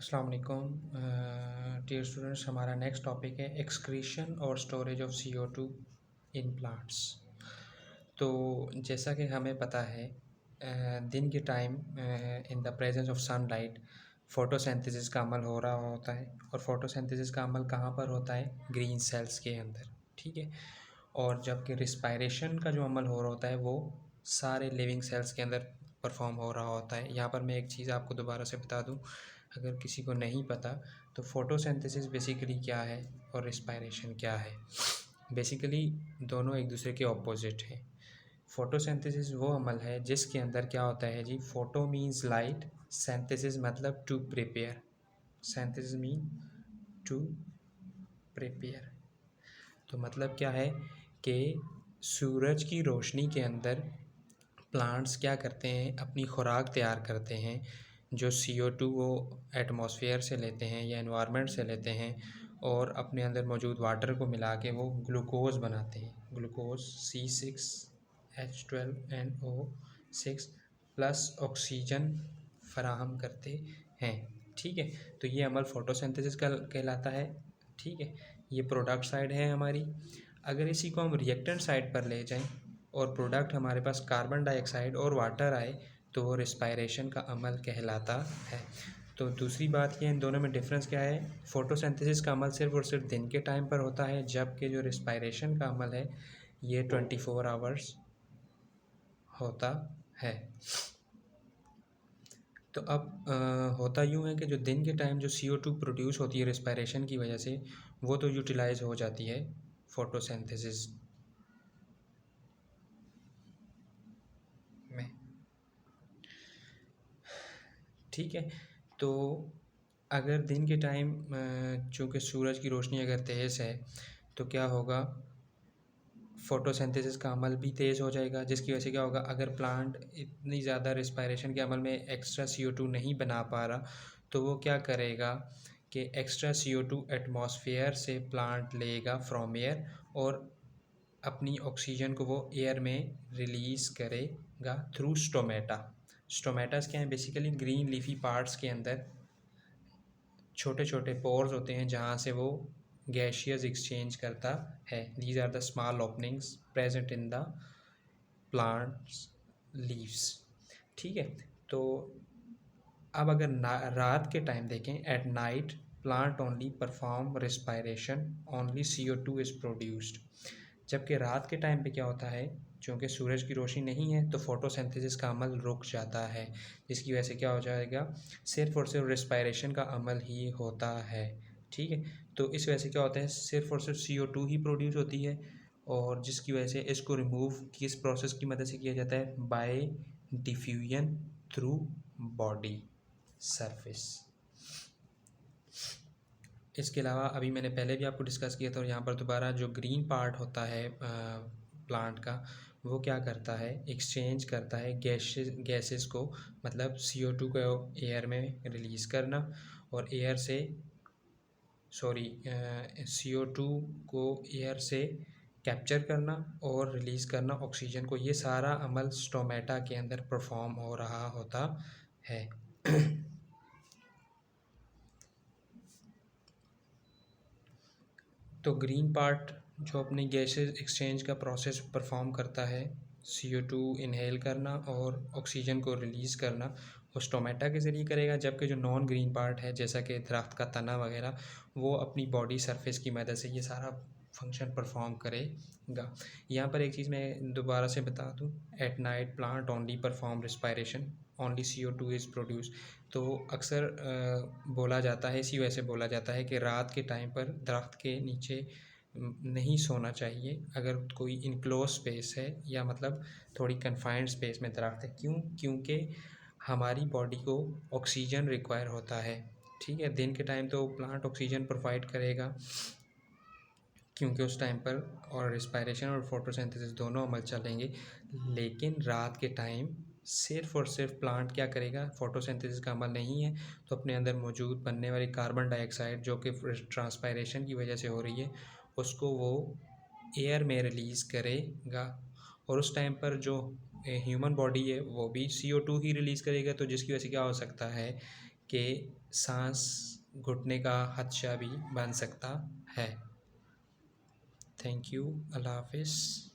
अस्सलाम वालेकुम dear students. हमारा नेक्स्ट टॉपिक है एक्सक्रीशन और storage of CO2 in plants. तो जैसा कि हमें पता है दिन के time in the presence of sunlight photosynthesis का अमल हो रहा होता है। और फोटोसिंथेसिस का अमल कहाँ पर होता है? ग्रीन सेल्स के अंदर, ठीक है। और जबकि रिस्पायरेशन का जो अमल हो रहा होता है वो सारे लिविंग सेल्स के अंदर परफॉर्म हो रहा होता है। यहाँ पर मैं एक चीज़ आपको दोबारा से बता दूँ, अगर किसी को नहीं पता, तो फोटोसिंथेसिस बेसिकली क्या है और रिस्पायरेशन क्या है। बेसिकली दोनों एक दूसरे के ऑपोजिट हैं। फोटोसिंथेसिस वो अमल है जिसके अंदर क्या होता है जी, फोटो मीन्स लाइट, सिंथेसिस मतलब to prepare, synthesis mean to prepare. तो मतलब क्या है कि सूरज की रोशनी के अंदर प्लांट्स क्या करते हैं, अपनी खुराक तैयार करते हैं। जो CO2 वो एटमॉस्फेयर से लेते हैं या एनवायरनमेंट से लेते हैं और अपने अंदर मौजूद वाटर को मिला के वो ग्लूकोज बनाते हैं। ग्लूकोज C6H12NO6 प्लस ऑक्सीजन फराहम करते हैं, ठीक है। तो ये अमल फोटोसिंथेसिस का कहलाता है, ठीक है। ये प्रोडक्ट साइड है हमारी। अगर इसी को हम रिएक्टेंट साइड पर ले जाएं और प्रोडक्ट हमारे पास कार्बन डाइऑक्साइड और वाटर आए तो वो रिस्पायरेशन का अमल कहलाता है। तो दूसरी बात ये, इन दोनों में डिफरेंस क्या है? फोटोसिंथेसिस का अमल सिर्फ और सिर्फ दिन के टाइम पर होता है, जबकि जो रिस्पायरेशन का अमल है ये 24 आवर्स होता है। तो अब होता यूँ है कि जो दिन के टाइम जो CO2 प्रोड्यूस होती है रिस्पायरेशन की वजह से, वो तो यूटिलाइज हो जाती है फोटोसिंथेसिस में, ठीक है। तो अगर दिन के टाइम चूँकि सूरज की रोशनी अगर तेज़ है तो क्या होगा, फोटोसिंथेसिस का अमल भी तेज़ हो जाएगा, जिसकी वजह से क्या होगा, अगर प्लांट इतनी ज़्यादा रिस्पायरेशन के अमल में एक्स्ट्रा CO2 नहीं बना पा रहा तो वो क्या करेगा कि एक्स्ट्रा CO2 एटमॉस्फेयर से प्लांट लेगा फ्रॉम एयर और अपनी ऑक्सीजन को वो एयर में रिलीज़ करेगा थ्रू स्टोमेटा। स्टोमेटास क्या है? बेसिकली ग्रीन लीफी पार्ट्स के अंदर छोटे छोटे पोर्स होते हैं जहाँ से वो गैशियस एक्सचेंज करता है। These are the small openings present in the plants leaves, ठीक है। तो अब अगर रात के टाइम देखें, at night plant only perform respiration, only CO2 is produced. जबकि रात के टाइम पे क्या होता है, चूँकि सूरज की रोशनी नहीं है तो फोटोसिंथेसिस का अमल रुक जाता है, जिसकी वजह से क्या हो जाएगा, सिर्फ और सिर्फ रिस्पायरेशन का अमल ही होता है, ठीक है। तो इस वजह से क्या होता है, सिर्फ और सिर्फ CO2 ही प्रोड्यूस होती है, और जिसकी वजह से इसको रिमूव किस प्रोसेस की मदद से किया जाता है? Bye diffusion through body surface. इसके अलावा अभी मैंने पहले भी आपको डिस्कस किया था और यहाँ पर दोबारा, जो ग्रीन पार्ट होता है प्लांट का, वो क्या करता है, एक्सचेंज करता है गैसेस को, मतलब CO2 को एयर में रिलीज़ करना और एयर से CO2 को एयर से कैप्चर करना और रिलीज़ करना ऑक्सीजन को। ये सारा अमल स्टोमेटा के अंदर परफॉर्म हो रहा होता है। तो ग्रीन पार्ट जो अपनी गैसेस एक्सचेंज का प्रोसेस परफॉर्म करता है, CO2 इनहेल करना और ऑक्सीजन को रिलीज़ करना, वो स्टोमेटा के ज़रिए करेगा। जबकि जो नॉन ग्रीन पार्ट है, जैसा कि दरख्त का तना वगैरह, वो अपनी बॉडी सरफेस की मदद से ये सारा फंक्शन परफॉर्म करेगा। यहाँ पर एक चीज़ मैं दोबारा से बता दूँ, eight night plant only perform respiration, only CO2 is produce. तो अक्सर बोला जाता है, इसी वजह से बोला जाता है कि रात के टाइम पर दरख्त के नीचे नहीं सोना चाहिए अगर कोई इनक्लोज स्पेस है, या मतलब थोड़ी कन्फाइंड स्पेस में दरख्त है। क्यों? क्योंकि हमारी बॉडी को ऑक्सीजन रिक्वायर होता है, ठीक है। दिन के टाइम तो प्लांट ऑक्सीजन प्रोवाइड करेगा क्योंकि उस टाइम पर और रिस्पायरेशन और फोटोसिंथेसिस दोनों अमल चलेंगे, लेकिन रात के टाइम सिर्फ और सिर्फ प्लांट क्या करेगा, फोटोसिंथेसिस का अमल नहीं है तो अपने अंदर मौजूद बनने वाली कार्बन डाइऑक्साइड जो कि ट्रांसपायरेशन की वजह से हो रही है, उसको वो एयर में रिलीज़ करेगा। और उस टाइम पर जो ह्यूमन बॉडी है वो भी CO2 ही रिलीज़ करेगा। तो जिसकी वजह से क्या हो सकता है के सांस घुटने का खदशा भी बन सकता है। Thank you. अल्लाह हाफिज़।